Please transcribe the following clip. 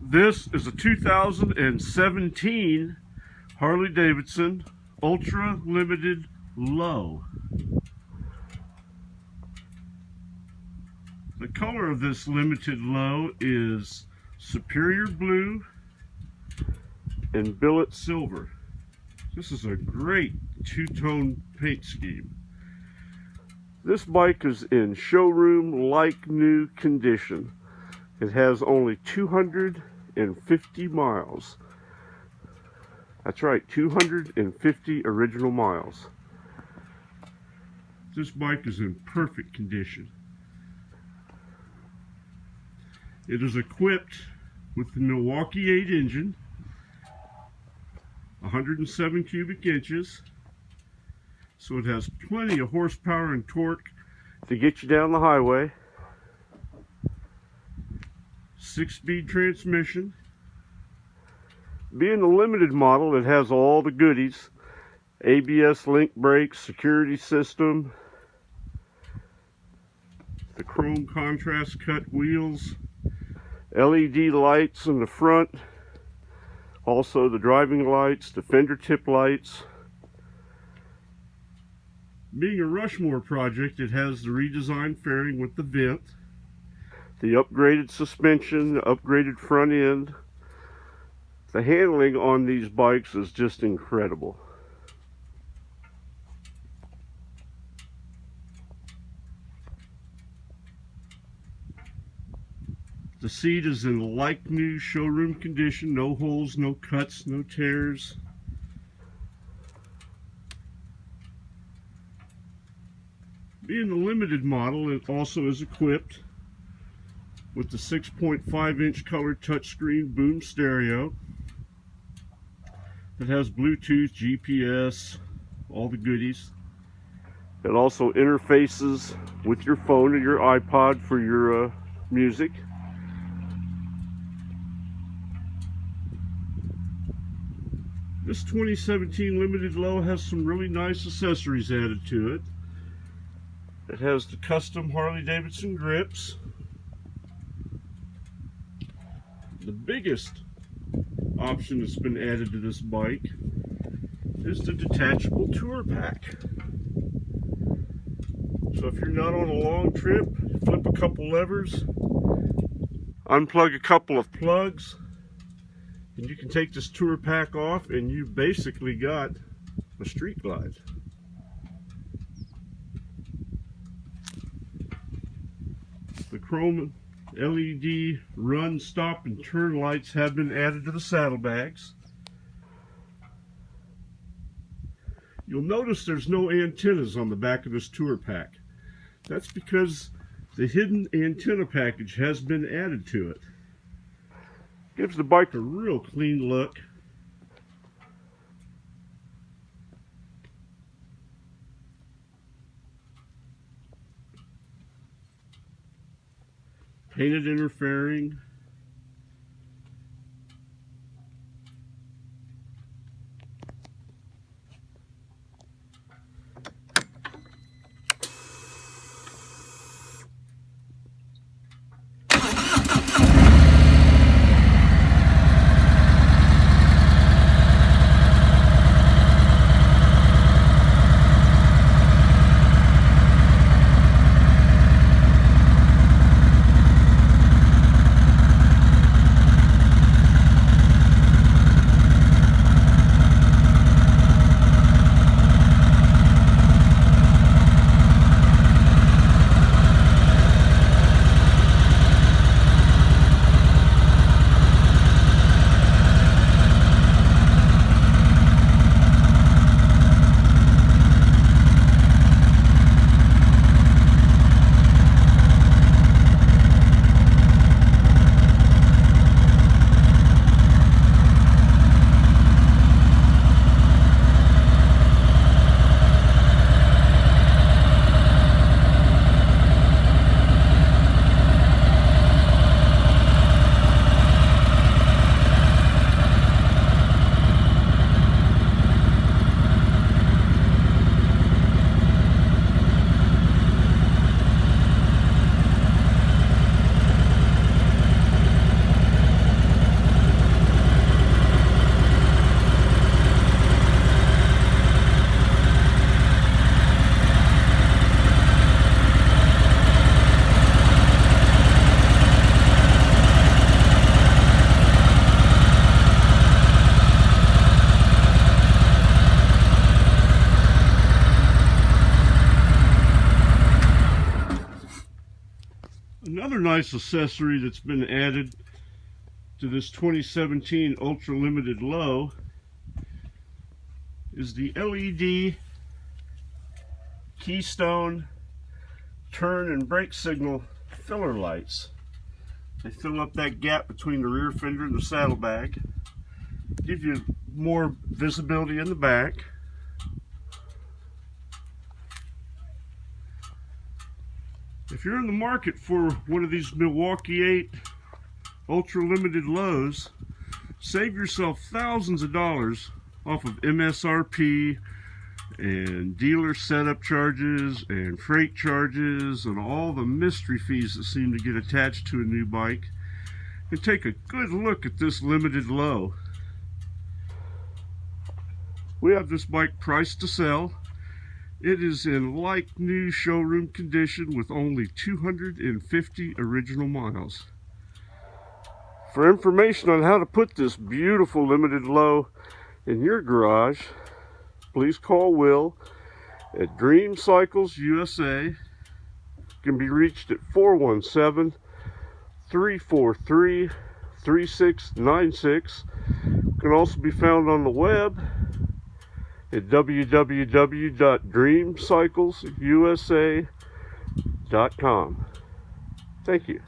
This is a 2017 Harley Davidson Ultra Limited Low. The color of this limited low is Superior Blue and Billet Silver. This is a great two-tone paint scheme. This bike is in showroom-like new condition. It has only 250 miles. That's right, 250 original miles. This bike is in perfect condition. It is equipped with the Milwaukee 8 engine, 107 cubic inches, so it has plenty of horsepower and torque to get you down the highway. 6-speed transmission. Being a limited model, it has all the goodies: ABS link brakes, security system, the chrome contrast cut wheels, LED lights in the front, also the driving lights, the fender tip lights. Being a Rushmore project, it has the redesigned fairing with the vent, the upgraded suspension, the upgraded front end. The handling on these bikes is just incredible. The seat is in like new showroom condition, no holes, no cuts, no tears. Being the limited model, it also is equipped with the 6.5-inch color touchscreen boom stereo. It has Bluetooth, GPS, all the goodies. It also interfaces with your phone or your iPod for your music. This 2017 Limited Low has some really nice accessories added to it. It has the custom Harley Davidson grips. The biggest option that's been added to this bike is the detachable tour pack. So if you're not on a long trip, flip a couple levers, unplug a couple of plugs, and you can take this tour pack off and you basically got a street glide. The chrome LED run, stop, and turn lights have been added to the saddlebags. You'll notice there's no antennas on the back of this tour pack. That's because the hidden antenna package has been added to it. Gives the bike a real clean look. Painted inner fairing. nice accessory that's been added to this 2017 Ultra Limited Low is the LED Keystone turn and brake signal filler lights. They fill up that gap between the rear fender and the saddlebag, give you more visibility in the back. If you're in the market for one of these Milwaukee 8 Ultra Limited Lows, save yourself thousands of dollars off of MSRP and dealer setup charges and freight charges and all the mystery fees that seem to get attached to a new bike, and take a good look at this limited low. We have this bike priced to sell. It is in like new showroom condition with only 250 original miles. For information on how to put this beautiful limited low in your garage, please call Will at Dream Cycles USA. Can be reached at 417-343-3696. Can also be found on the web at www.dreamcyclesusa.com. Thank you.